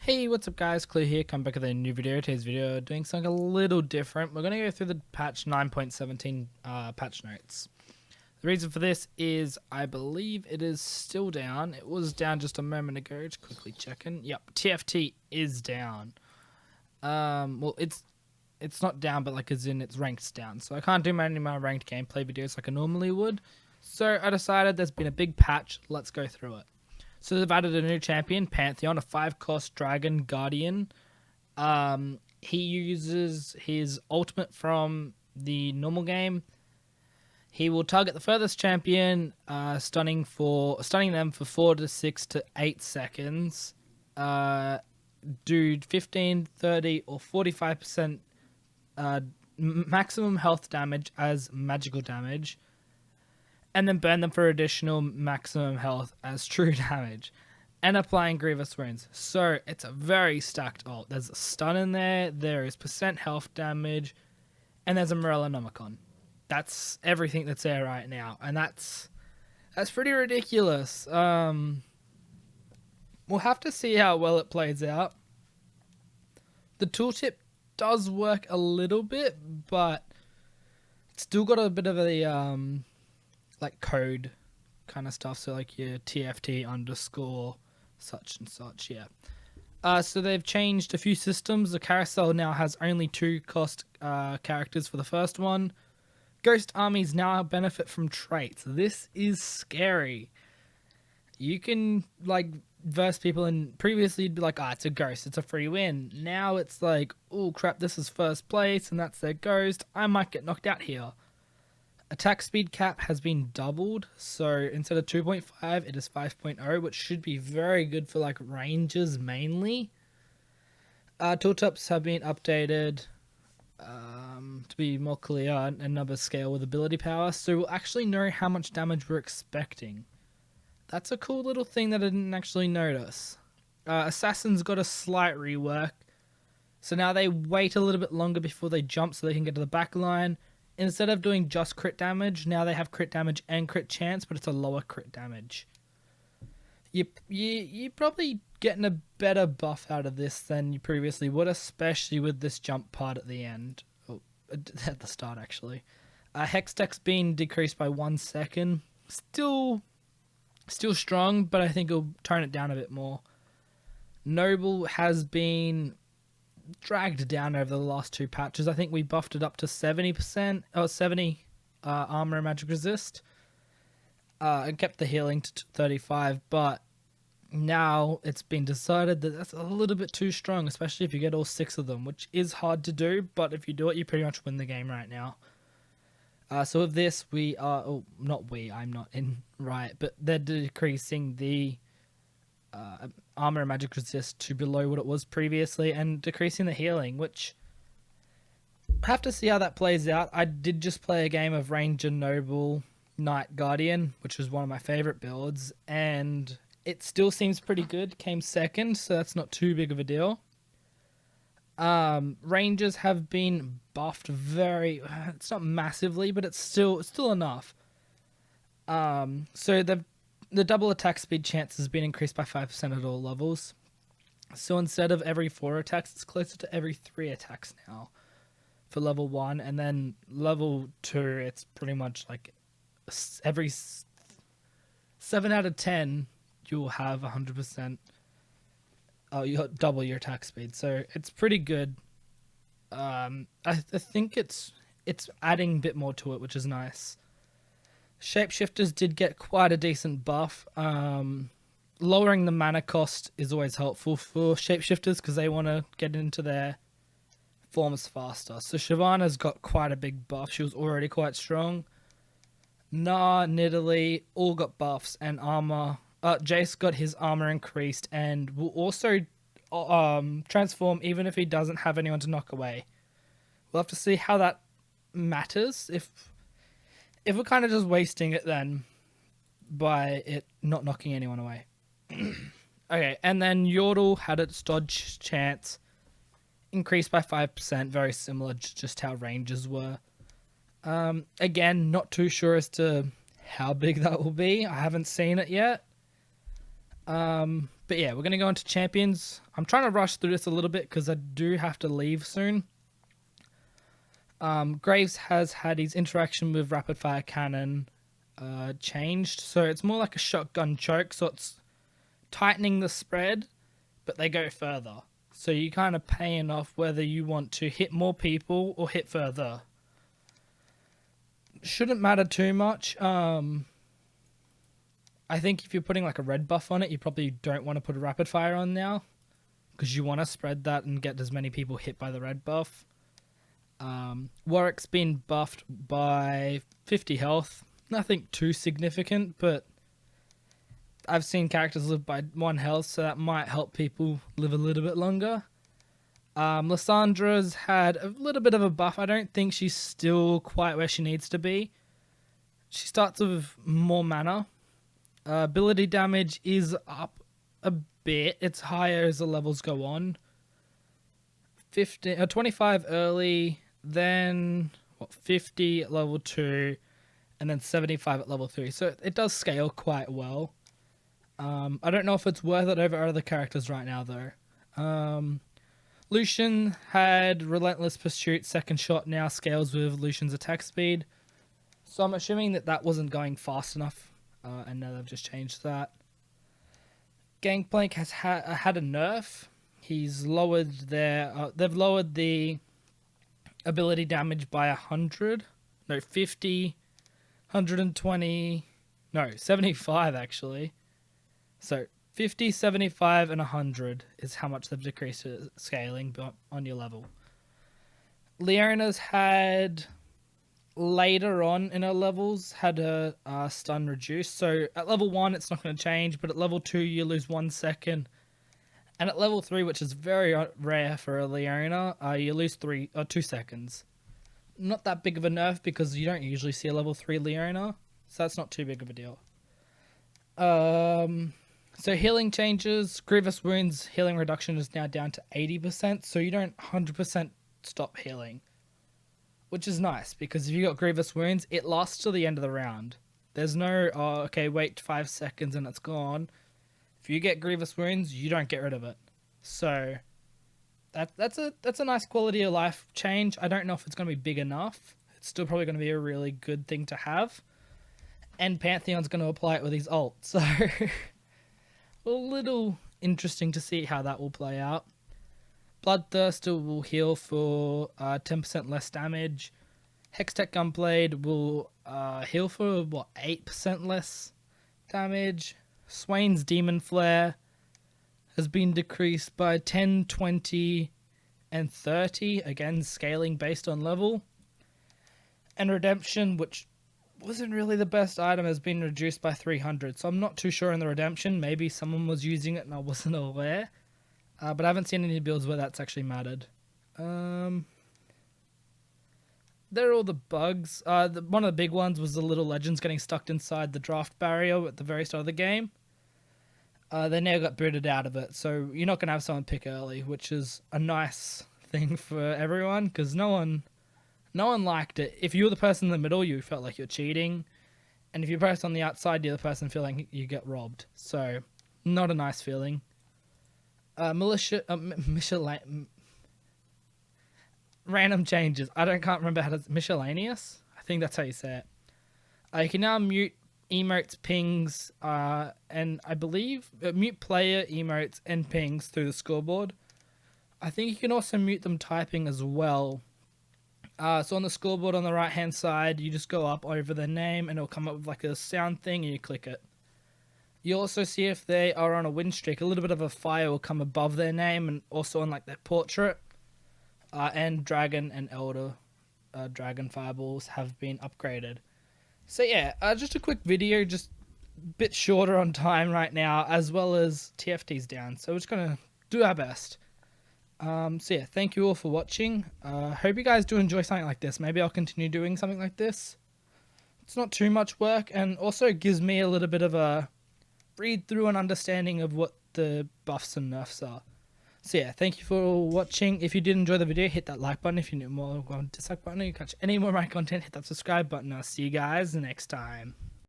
Hey, what's up guys, Clear here, come back with a new video. Today's video doing something a little different. We're going to go through the patch 9.17 patch notes. The reason for this is I believe it is still down. It was down just a moment ago, just quickly checking. Yep, TFT is down. Well, it's not down, but like as in its ranked down. So I can't do any of my ranked gameplay videos like I normally would. So I decided there's been a big patch, let's go through it. So they've added a new champion, Pantheon, a 5-cost dragon guardian. He uses his ultimate from the normal game. He will target the furthest champion, stunning them for 4 to 6 to 8 seconds. Do 15, 30, or 45% maximum health damage as magical damage, and then burn them for additional maximum health as true damage, and applying grievous wounds. So it's a very stacked ult. There's a stun in there, there is percent health damage, and there's a Morellonomicon. That's everything that's there right now, and that's pretty ridiculous. We'll have to see how well it plays out. The tooltip does work a little bit, but it's still got a bit of a like code kind of stuff, so like your TFT underscore such and such. Yeah. So they've changed a few systems. The carousel now has only 2 cost characters for the first one. Ghost armies now benefit from traits. This is scary. You can like verse people, and previously you'd be like, it's a ghost, it's a free win. Now it's like, oh crap, this is first place and that's their ghost, I might get knocked out here. Attack speed cap has been doubled, so instead of 2.5 it is 5.0, which should be very good for like rangers mainly. Tooltips have been updated to be more clear and number scale with ability power, so we'll actually know how much damage we're expecting. That's a cool little thing that I didn't actually notice. Assassins got a slight rework, so now they wait a little bit longer before they jump so they can get to the back line. Instead of doing just crit damage, now they have crit damage and crit chance, but it's a lower crit damage. You're probably getting a better buff out of this than you previously would, especially with this jump part at the end. Oh, at the start, actually. Hex deck's been decreased by 1 second. Still strong, but I think it'll tone it down a bit more. Noble has been dragged down over the last 2 patches. I think we buffed it up to 70% or 70 armor and magic resist, and kept the healing to 35, but now it's been decided that that's a little bit too strong, especially if you get all 6 of them, which is hard to do, but if you do it you pretty much win the game right now. So with this we are, I'm not in right, but they're decreasing the armor and magic resist to below what it was previously, and decreasing the healing, which I have to see how that plays out. I did just play a game of Ranger Noble Knight Guardian, which was one of my favorite builds, and it still seems pretty good. Came second, so that's not too big of a deal. Rangers have been buffed it's not massively, but it's still enough. So the double attack speed chance has been increased by 5% at all levels. So instead of every 4 attacks, it's closer to every 3 attacks now for level 1. And then level 2, it's pretty much like every 7 out of 10, you'll have 100%. You'll double your attack speed. So it's pretty good. I think it's adding a bit more to it, which is nice. Shapeshifters did get quite a decent buff. Lowering the mana cost is always helpful for shapeshifters because they want to get into their forms faster. So Shyvana's got quite a big buff. She was already quite strong. Nidalee all got buffs and armor. Jace got his armor increased and will also transform even if he doesn't have anyone to knock away. We'll have to see how that matters. If we're kind of just wasting it then by it not knocking anyone away. Okay, and then Yordle had its dodge chance increased by 5%, very similar to just how Rangers were. Again, not too sure as to how big that will be. I haven't seen it yet. But yeah, we're going to go into champions. I'm trying to rush through this a little bit because I do have to leave soon. Graves has had his interaction with rapid fire cannon changed, so it's more like a shotgun choke, so it's tightening the spread, but they go further. So you kind of paying off whether you want to hit more people or hit further. Shouldn't matter too much. I think if you're putting like a red buff on it, you probably don't want to put a rapid fire on now, because you want to spread that and get as many people hit by the red buff. Warwick's been buffed by 50 health. Nothing too significant, but I've seen characters live by 1 health, so that might help people live a little bit longer. Lyssandra's had a little bit of a buff. I don't think she's still quite where she needs to be. She starts with more mana. Ability damage is up a bit. It's higher as the levels go on. 25 early, then 50 at level 2, and then 75 at level 3. So it does scale quite well. I don't know if it's worth it over other characters right now, though. Lucian had Relentless Pursuit, second shot now scales with Lucian's attack speed. So I'm assuming that that wasn't going fast enough, and now they've just changed that. Gangplank has had a nerf. He's lowered their... they've lowered the ability damage by 100. No, 50, 120... No, 75 actually. So 50, 75, and 100 is how much they've decreased scaling on your level. Leona's had, later on in her levels, had her stun reduced. So at level 1, it's not going to change, but at level 2, you lose 1 second. And at level 3, which is very rare for a Leona, you lose 2 seconds. Not that big of a nerf because you don't usually see a level 3 Leona, so that's not too big of a deal. So healing changes. Grievous Wounds healing reduction is now down to 80%, so you don't 100% stop healing. Which is nice, because if you got Grievous Wounds, it lasts till the end of the round. There's no, oh, okay, wait 5 seconds and it's gone. If you get Grievous Wounds, you don't get rid of it. So that's a nice quality of life change. I don't know if it's going to be big enough. It's still probably going to be a really good thing to have. And Pantheon's going to apply it with his ult, so... a little interesting to see how that will play out. Bloodthirster will heal for 10% less damage. Hextech Gunblade will heal for, 8% less damage. Swain's Demon Flare has been decreased by 10, 20, and 30. Again, scaling based on level. And Redemption, which wasn't really the best item, has been reduced by 300, so I'm not too sure in the Redemption. Maybe someone was using it and I wasn't aware, but I haven't seen any builds where that's actually mattered. There are all the bugs. One of the big ones was the little legends getting stuck inside the draft barrier at the very start of the game. They now got booted out of it, so you're not going to have someone pick early, which is a nice thing for everyone, because no one liked it. If you were the person in the middle, you felt like you're cheating. And if you're the person on the outside, you're the person feeling you get robbed. So, not a nice feeling. Random changes. Can't remember how to... Miscellaneous? I think that's how you say it. You can now mute emotes, pings, and I believe mute player emotes and pings through the scoreboard. I think you can also mute them typing as well. So on the scoreboard on the right hand side, you just go up over their name and it'll come up with like a sound thing and you click it. You'll also see if they are on a win streak, a little bit of a fire will come above their name and also on like their portrait. And Dragon and Elder Dragon Fireballs have been upgraded. So yeah, just a quick video, just a bit shorter on time right now, as well as TFT's down. So we're just going to do our best. So yeah, thank you all for watching. Hope you guys do enjoy something like this. Maybe I'll continue doing something like this. It's not too much work, and also gives me a little bit of a read through and understanding of what the buffs and nerfs are. So yeah, thank you for watching. If you did enjoy the video, hit that like button. If you need more, go on dislike button. If you catch any more of my content, hit that subscribe button. I'll see you guys next time.